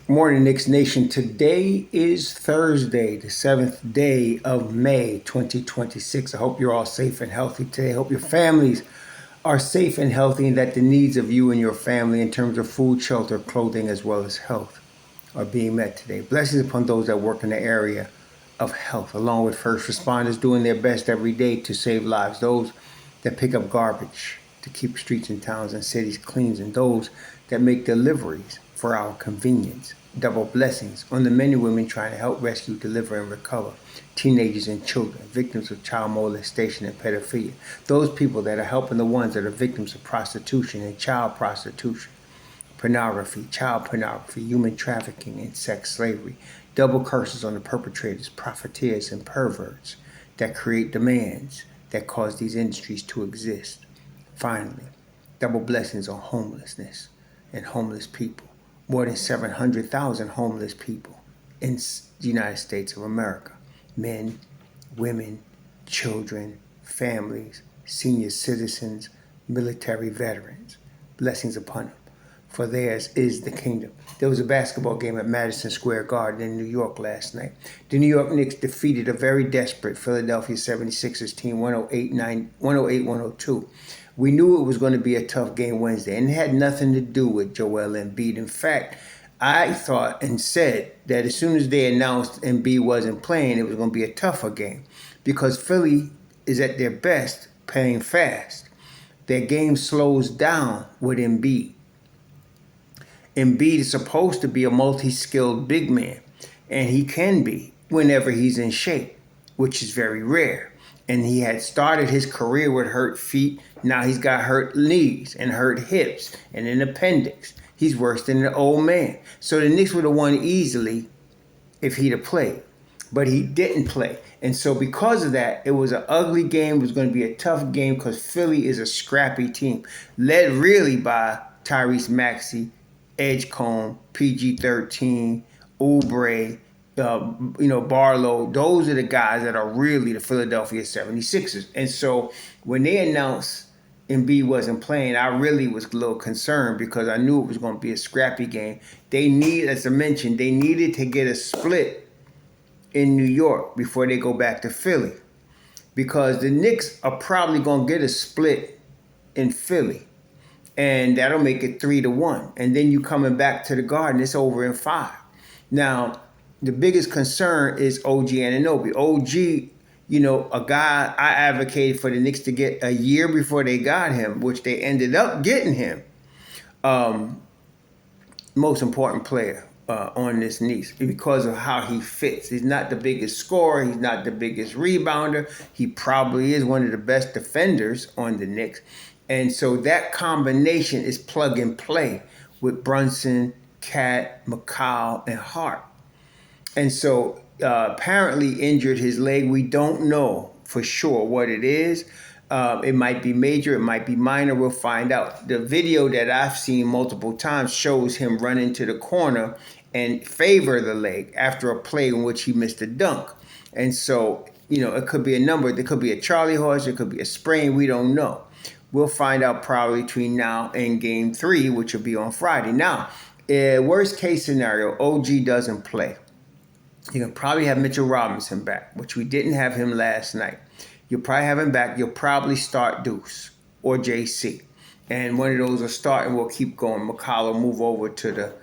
Morning, Knicks Nation. Today is Thursday, the 7th day of May, 2026. I hope you're all safe and healthy today. I hope your families are safe and healthy and that the needs of you and your family in terms of food, shelter, clothing, as well as health are being met today. Blessings upon those that work in the area of health, along with first responders doing their best every day to save lives, those that pick up garbage to keep streets and towns and cities clean, and those that make deliveries for our convenience. Double blessings on the men and women trying to help rescue, deliver, and recover teenagers and children, victims of child molestation and pedophilia. Those people that are helping the ones that are victims of prostitution and child prostitution, child pornography, human trafficking, and sex slavery. Double curses on the perpetrators, profiteers, and perverts that create demands that cause these industries to exist. Finally, double blessings on homelessness and homeless people. More than 700,000 homeless people in the United States of America. Men, women, children, families, senior citizens, military veterans. Blessings upon them, for theirs is the kingdom. There was a basketball game at Madison Square Garden in New York last night. The New York Knicks defeated a very desperate Philadelphia 76ers team 108-102. We knew it was going to be a tough game Wednesday, and it had nothing to do with Joel Embiid. In fact, I thought and said that as soon as they announced Embiid wasn't playing, it was going to be a tougher game because Philly is at their best playing fast. Their game slows down with Embiid. Embiid is supposed to be a multi-skilled big man, and he can be whenever he's in shape, which is very rare. And he had started his career with hurt feet. Now he's got hurt knees and hurt hips and an appendix. He's worse than an old man. So the Knicks would have won easily if he'd have played. But he didn't play. And so because of that, it was an ugly game. It was going to be a tough game because Philly is a scrappy team, led really by Tyrese Maxey, Edgecombe, PG-13, Oubre, Barlow. Those are the guys that are really the Philadelphia 76ers. And so when they announced Embiid wasn't playing, I really was a little concerned because I knew it was going to be a scrappy game. As I mentioned, they needed to get a split in New York before they go back to Philly, because the Knicks are probably going to get a split in Philly, and that'll make it 3-1. And then you coming back to the Garden, it's over in 5. Now, the biggest concern is OG Anunoby. OG, a guy I advocated for the Knicks to get a year before they got him, which they ended up getting him. Most important player on this Knicks because of how he fits. He's not the biggest scorer. He's not the biggest rebounder. He probably is one of the best defenders on the Knicks. And so that combination is plug and play with Brunson, Cat, McCall, and Hart. And so apparently injured his leg. We don't know for sure what it is. It might be major. It might be minor. We'll find out. The video that I've seen multiple times shows him run into the corner and favor the leg after a play in which he missed a dunk. And so, it could be a number. There could be a Charlie horse. It could be a sprain. We don't know. We'll find out probably between now and game 3, which will be on Friday. Now, worst case scenario, OG doesn't play. You can probably have Mitchell Robinson back, which we didn't have him last night. You'll probably have him back. You'll probably start Deuce or JC. And one of those will start and we'll keep going. McCall will move over to the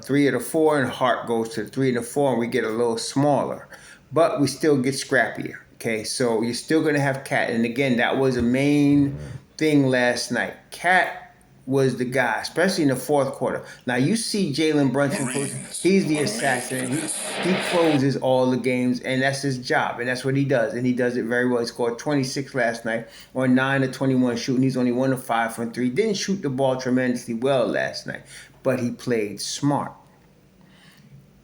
3 or the 4, and Hart goes to the 3 and the 4, and we get a little smaller. But we still get scrappier. Okay, so you're still going to have Cat. And again, that was a main thing last night. Cat was the guy, especially in the fourth quarter. Now, you see Jalen Brunson, he's the assassin. He closes all the games, and that's his job, and that's what he does, and he does it very well. He scored 26 last night on 9 of 21 shooting. He's only 1 of 5 from 3. Didn't shoot the ball tremendously well last night, but he played smart.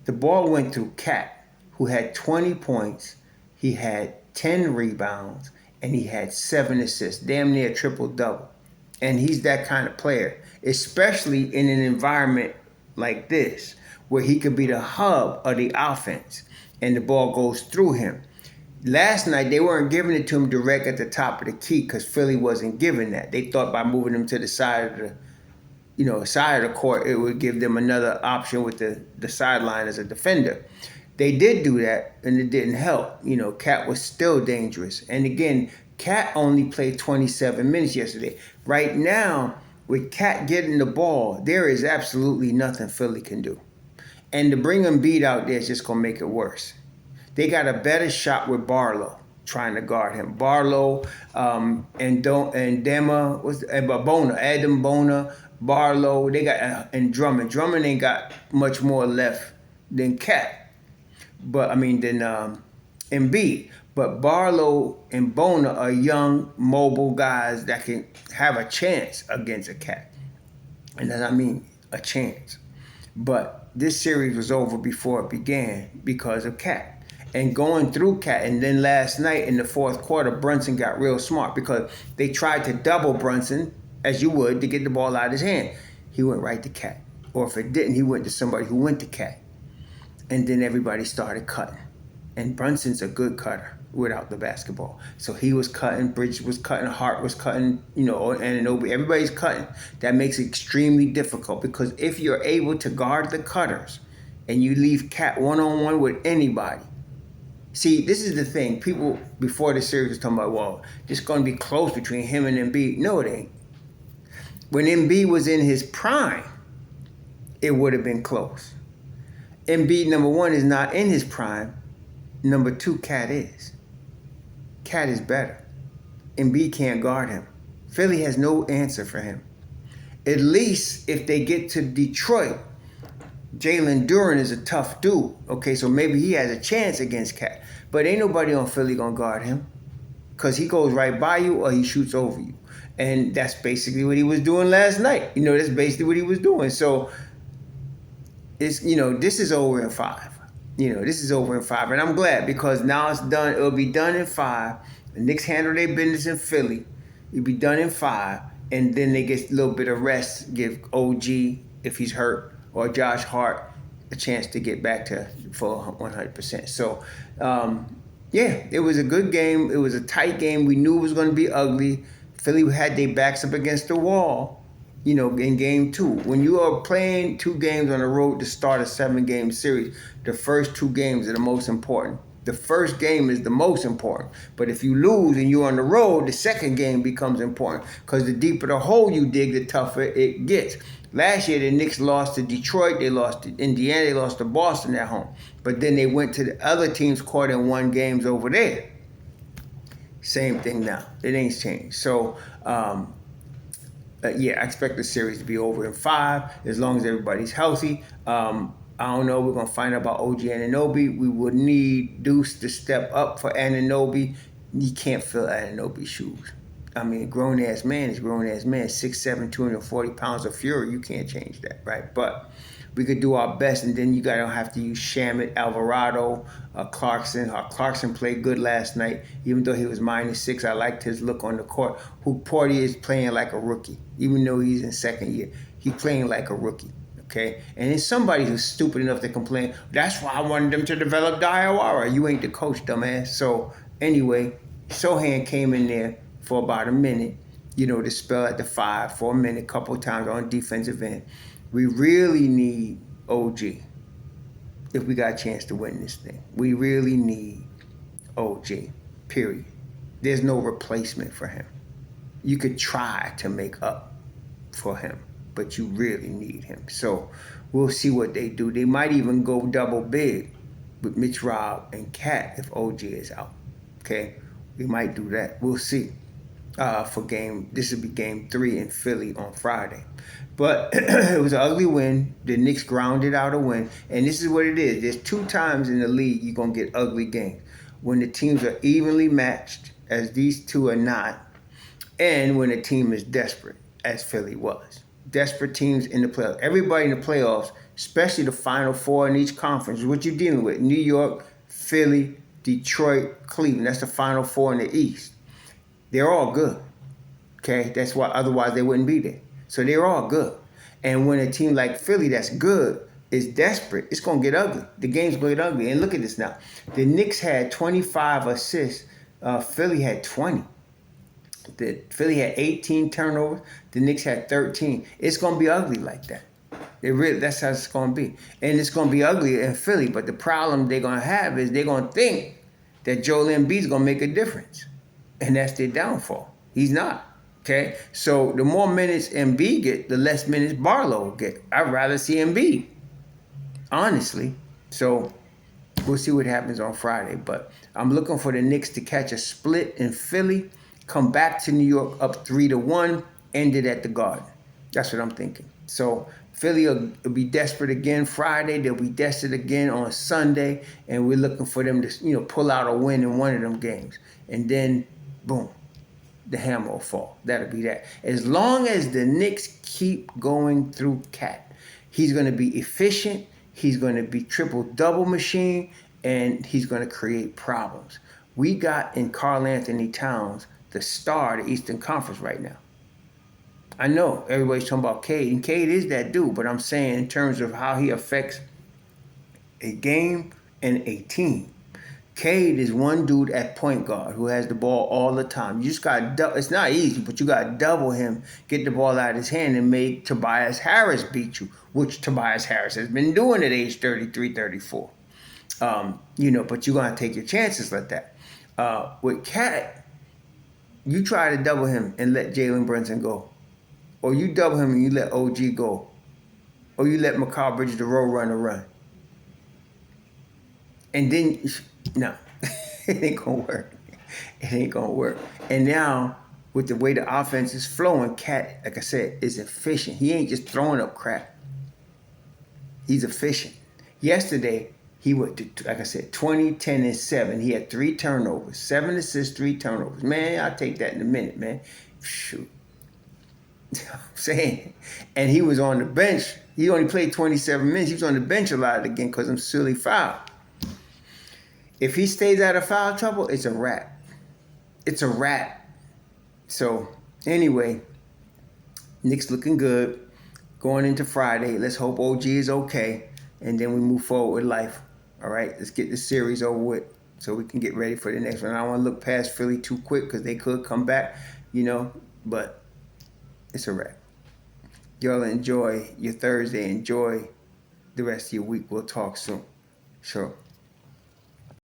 The ball went through Cat, who had 20 points. He had 10 rebounds, and he had 7 assists, damn near triple-double. And he's that kind of player, especially in an environment like this, where he could be the hub of the offense and the ball goes through him. Last night, they weren't giving it to him direct at the top of the key because Philly wasn't giving that. They thought by moving him to the side of side of the court, it would give them another option with the sideline as a defender. They did do that, and it didn't help. Cat was still dangerous. And again, Cat only played 27 minutes yesterday. Right now, with Cat getting the ball, there is absolutely nothing Philly can do. And to bring Embiid out there is just going to make it worse. They got a better shot with Barlow trying to guard him. Barlow and Dema, Adam Bona, Barlow. They got and Drummond. Drummond ain't got much more left than Cat, than Embiid. But Barlow and Bona are young, mobile guys that can have a chance against a Cat, and then a chance. But this series was over before it began because of Cat. And going through Cat, and then last night in the fourth quarter, Brunson got real smart because they tried to double Brunson, as you would, to get the ball out of his hand. He went right to Cat. Or if it didn't, he went to somebody who went to Cat. And then everybody started cutting. And Brunson's a good cutter without the basketball. So he was cutting, Bridges was cutting, Hart was cutting, Anunoby. Everybody's cutting. That makes it extremely difficult because if you're able to guard the cutters and you leave Cat one-on-one with anybody, see, this is the thing. People before the series was talking about, well, this is going to be close between him and Embiid. No, it ain't. When Embiid was in his prime, it would have been close. Embiid, number one, is not in his prime. Number two, Cat is. Cat is better. Embiid can't guard him. Philly has no answer for him. At least if they get to Detroit, Jalen Duren is a tough dude. Okay, so maybe he has a chance against Cat. But ain't nobody on Philly going to guard him because he goes right by you or he shoots over you. And that's basically what he was doing last night. That's basically what he was doing. So, this is over in 5. This is over in 5. And I'm glad because now it's done. It'll be done in 5. The Knicks handle their business in Philly. It'll be done in 5. And then they get a little bit of rest, give OG, if he's hurt, or Josh Hart a chance to get back to full 100%. So, it was a good game. It was a tight game. We knew it was going to be ugly. Philly had their backs up against the wall, in game 2. When you are playing 2 games on the road to start a 7-game series, the first 2 games are the most important. The first game is the most important. But if you lose and you're on the road, the second game becomes important because the deeper the hole you dig, the tougher it gets. Last year, the Knicks lost to Detroit. They lost to Indiana. They lost to Boston at home. But then they went to the other team's court and won games over there. Same thing now. It ain't changed. So, I expect the series to be over in 5 as long as everybody's healthy. I don't know. We're going to find out about OG Anunoby. We would need Deuce to step up for Anunoby. You can't fill Anunoby's shoes. Grown-ass man is grown-ass man. 6'7", 240 pounds of fury. You can't change that, right? But we could do our best, and then you got to have to use Shamet, Alvarado, Clarkson. Clarkson played good last night, even though he was -6. I liked his look on the court. Portier is playing like a rookie, even though he's in second year. He's playing like a rookie. Okay, and it's somebody who's stupid enough to complain. That's why I wanted them to develop Diawara. You ain't the coach, dumbass. So anyway, Sohan came in there for about a minute, to spell at the 5 for a minute, couple of times on defensive end. We really need OG if we got a chance to win this thing. We really need OG, period. There's no replacement for him. You could try to make up for him, but you really need him. So we'll see what they do. They might even go double big with MitchRob and Cat if OG is out. Okay? We might do that. We'll see. This will be game 3 in Philly on Friday. But it was an ugly win. The Knicks grounded out a win. And this is what it is. There's 2 times in the league you're going to get ugly games. When the teams are evenly matched, as these 2 are not, and when a team is desperate, as Philly was. Desperate teams in the playoffs. Everybody in the playoffs, especially the Final 4 in each conference, is what you're dealing with. New York, Philly, Detroit, Cleveland. That's the Final 4 in the East. They're all good. Okay? That's why otherwise they wouldn't be there. So they're all good. And when a team like Philly that's good is desperate, it's going to get ugly. The game's going to get ugly. And look at this now. The Knicks had 25 assists. Philly had 20. The Philly had 18 turnovers. The Knicks had 13. It's gonna be ugly like that. That's how it's gonna be, and it's gonna be ugly in Philly. But the problem they're gonna have is they're gonna think that Joel Embiid's gonna make a difference, and that's their downfall. He's not. Okay, so the more minutes Embiid get, the less minutes Barlow will get. I'd rather see Embiid, honestly. So we'll see what happens on Friday. But I'm looking for the Knicks to catch a split in Philly, come back to New York up 3-1, end it at the Garden. That's what I'm thinking. So Philly will be desperate again Friday. They'll be desperate again on Sunday, and we're looking for them to pull out a win in one of them games, and then boom, the hammer will fall. That'll be that. As long as the Knicks keep going through Cat, he's going to be efficient. He's going to be triple-double machine, and he's going to create problems. We got in Karl Anthony Towns the star of the Eastern Conference right now. I know everybody's talking about Cade, and Cade is that dude, but I'm saying in terms of how he affects a game and a team. Cade is one dude at point guard who has the ball all the time. You just got to, it's not easy, but you got to double him, get the ball out of his hand, and make Tobias Harris beat you, which Tobias Harris has been doing at age 33, 34. But you're going to take your chances like that. With Cat, you try to double him and let Jalen Brunson go. Or you double him and you let OG go. Or you let Mikal Bridges, the road runner, run. And then, no, it ain't going to work. It ain't going to work. And now, with the way the offense is flowing, Cat, like I said, is efficient. He ain't just throwing up crap. He's efficient. Yesterday, he went to, like I said, 20, 10, and 7. He had 3 turnovers, 7 assists, 3 turnovers. Man, I'll take that in a minute, man. Shoot. I'm saying. And he was on the bench. He only played 27 minutes. He was on the bench a lot again because of silly foul. If he stays out of foul trouble, it's a wrap. It's a wrap. So, anyway, Knicks looking good. Going into Friday. Let's hope OG is okay. And then we move forward with life. All right? Let's get this series over with so we can get ready for the next one. I don't want to look past Philly too quick because they could come back, but it's a wrap. Y'all enjoy your Thursday. Enjoy the rest of your week. We'll talk soon. Sure.